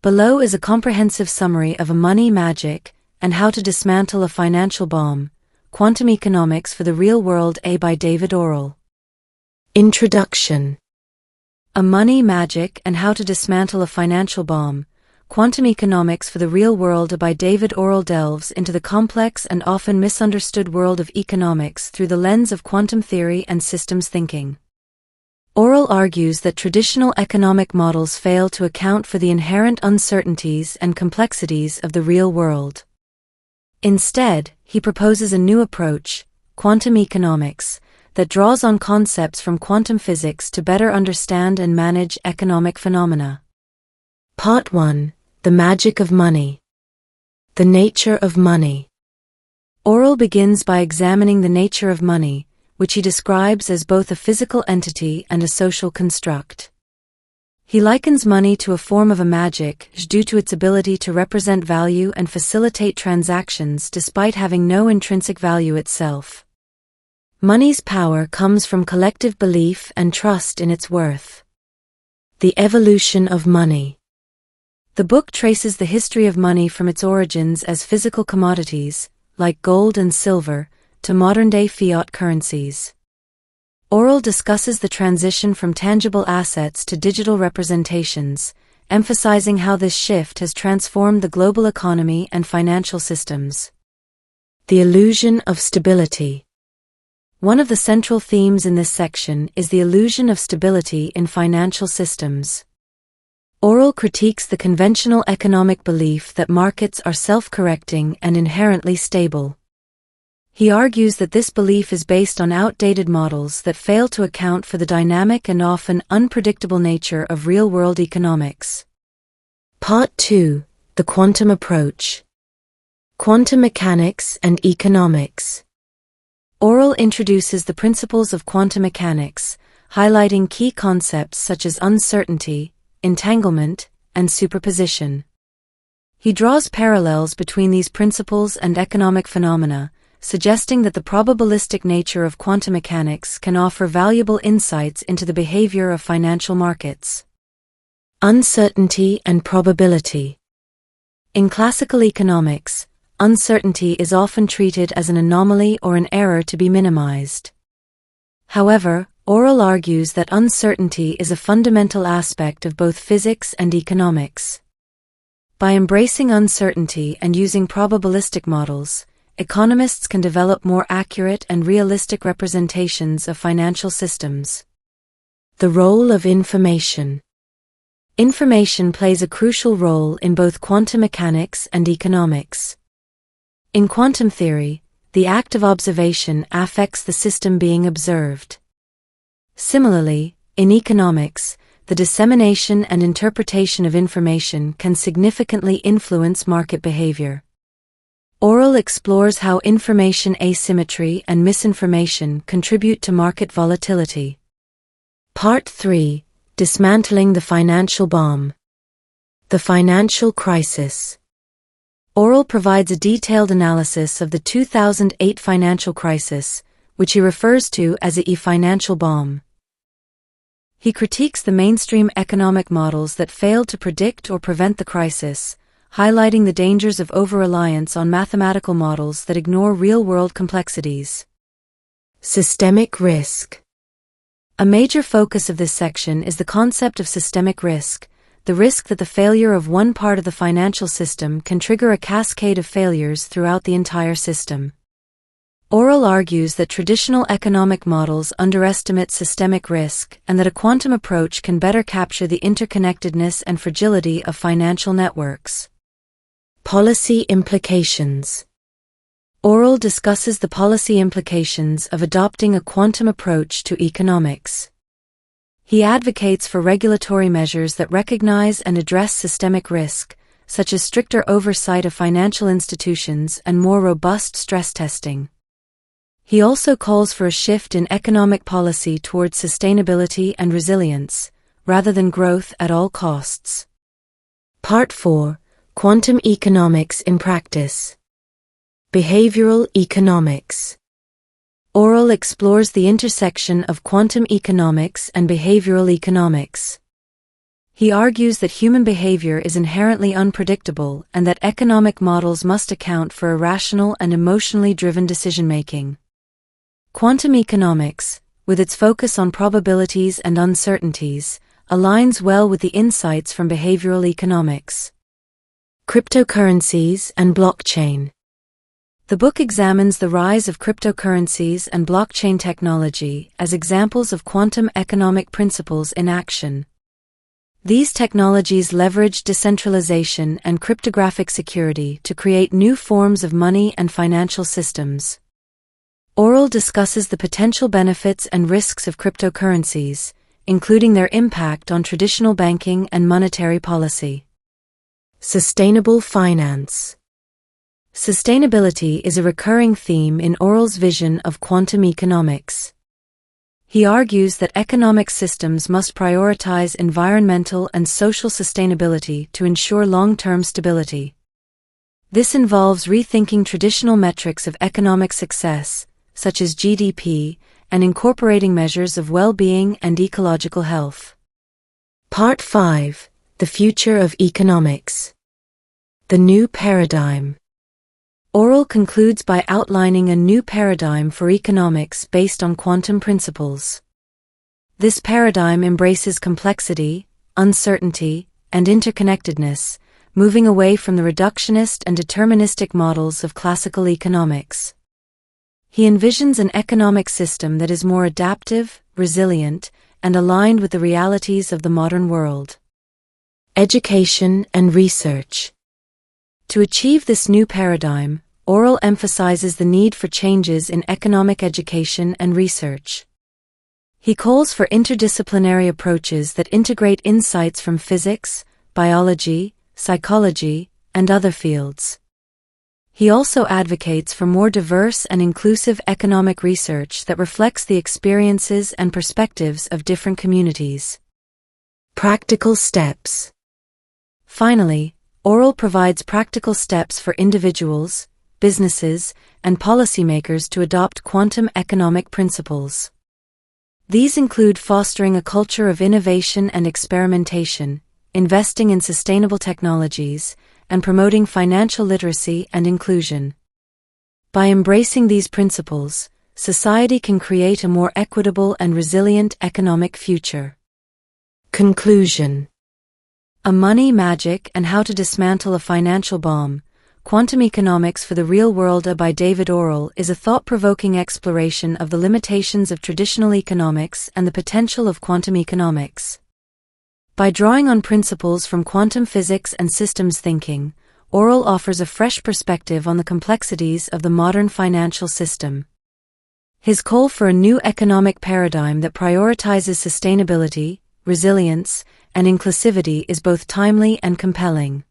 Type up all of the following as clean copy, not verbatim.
Below is a comprehensive summary of a money magic and how to dismantle a financial bomb, Quantum Economics for the Real World by David Orrell. Introduction. A Money Magic and How to Dismantle a Financial Bomb, Quantum Economics for the Real World by David Orrell delves into the complex and often misunderstood world of economics through the lens of quantum theory and systems thinking. Orrell argues that traditional economic models fail to account for the inherent uncertainties and complexities of the real world. Instead, he proposes a new approach, quantum economics, that draws on concepts from quantum physics to better understand and manage economic phenomena. Part 1. The Magic of Money. The Nature of Money. Orrell begins by examining the nature of money, which he describes as both a physical entity and a social construct. He likens money to a form of a magic due to its ability to represent value and facilitate transactions despite having no intrinsic value itself. Money's power comes from collective belief and trust in its worth. The evolution of money. The book traces the history of money from its origins as physical commodities, like gold and silver, to modern-day fiat currencies. Orrell discusses the transition from tangible assets to digital representations, emphasizing how this shift has transformed the global economy and financial systems. The illusion of stability. One of the central themes in this section is the illusion of stability in financial systems. Orrell critiques the conventional economic belief that markets are self-correcting and inherently stable. He argues that this belief is based on outdated models that fail to account for the dynamic and often unpredictable nature of real-world economics. Part 2. The Quantum Approach. Quantum Mechanics and Economics. Orrell introduces the principles of quantum mechanics, highlighting key concepts such as uncertainty, entanglement, and superposition. He draws parallels between these principles and economic phenomena, suggesting that the probabilistic nature of quantum mechanics can offer valuable insights into the behavior of financial markets. Uncertainty and probability. In classical economics, uncertainty is often treated as an anomaly or an error to be minimized. However, Orrell argues that uncertainty is a fundamental aspect of both physics and economics. By embracing uncertainty and using probabilistic models, economists can develop more accurate and realistic representations of financial systems. The role of information. Information plays a crucial role in both quantum mechanics and economics. In quantum theory, the act of observation affects the system being observed. Similarly, in economics, the dissemination and interpretation of information can significantly influence market behavior. Orrell explores how information asymmetry and misinformation contribute to market volatility. Part 3. Dismantling the Financial Bomb. The Financial Crisis. Orrell provides a detailed analysis of the 2008 financial crisis, which he refers to as a financial bomb. He critiques the mainstream economic models that failed to predict or prevent the crisis, highlighting the dangers of over-reliance on mathematical models that ignore real-world complexities. Systemic risk. A major focus of this section is the concept of systemic risk, the risk that the failure of one part of the financial system can trigger a cascade of failures throughout the entire system. Orrell argues that traditional economic models underestimate systemic risk and that a quantum approach can better capture the interconnectedness and fragility of financial networks. Policy implications. Orrell discusses the policy implications of adopting a quantum approach to economics. He advocates for regulatory measures that recognize and address systemic risk, such as stricter oversight of financial institutions and more robust stress testing. He also calls for a shift in economic policy towards sustainability and resilience, rather than growth at all costs. Part 4. Quantum Economics in Practice. Behavioral Economics. Orrell explores the intersection of quantum economics and behavioral economics. He argues that human behavior is inherently unpredictable and that economic models must account for irrational and emotionally driven decision-making. Quantum economics, with its focus on probabilities and uncertainties, aligns well with the insights from behavioral economics. Cryptocurrencies and blockchain. The book examines the rise of cryptocurrencies and blockchain technology as examples of quantum economic principles in action. These technologies leverage decentralization and cryptographic security to create new forms of money and financial systems. Orrell discusses the potential benefits and risks of cryptocurrencies, including their impact on traditional banking and monetary policy. Sustainable finance. Sustainability is a recurring theme in Orrell's vision of quantum economics. He argues that economic systems must prioritize environmental and social sustainability to ensure long-term stability. This involves rethinking traditional metrics of economic success, such as GDP, and incorporating measures of well-being and ecological health. Part 5: The Future of Economics. The New Paradigm. Orrell concludes by outlining a new paradigm for economics based on quantum principles. This paradigm embraces complexity, uncertainty, and interconnectedness, moving away from the reductionist and deterministic models of classical economics. He envisions an economic system that is more adaptive, resilient, and aligned with the realities of the modern world. Education and research. To achieve this new paradigm, Orrell emphasizes the need for changes in economic education and research. He calls for interdisciplinary approaches that integrate insights from physics, biology, psychology, and other fields. He also advocates for more diverse and inclusive economic research that reflects the experiences and perspectives of different communities. Practical steps. Finally, Orrell provides practical steps for individuals, businesses, and policymakers to adopt quantum economic principles. These include fostering a culture of innovation and experimentation, investing in sustainable technologies, and promoting financial literacy and inclusion. By embracing these principles, society can create a more equitable and resilient economic future. Conclusion. A Money Magic and How to Dismantle a Financial Bomb, Quantum Economics for the Real World by David Orrell is a thought-provoking exploration of the limitations of traditional economics and the potential of quantum economics. By drawing on principles from quantum physics and systems thinking, Orrell offers a fresh perspective on the complexities of the modern financial system. His call for a new economic paradigm that prioritizes sustainability, resilience, and inclusivity is both timely and compelling.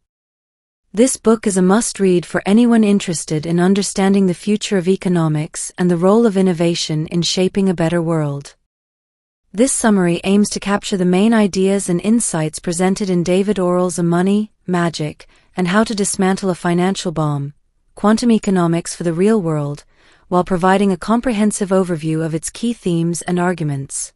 This book is a must-read for anyone interested in understanding the future of economics and the role of innovation in shaping a better world. This summary aims to capture the main ideas and insights presented in David Orrell's A Money, Magic, and How to Dismantle a Financial Bomb, Quantum Economics for the Real World, while providing a comprehensive overview of its key themes and arguments.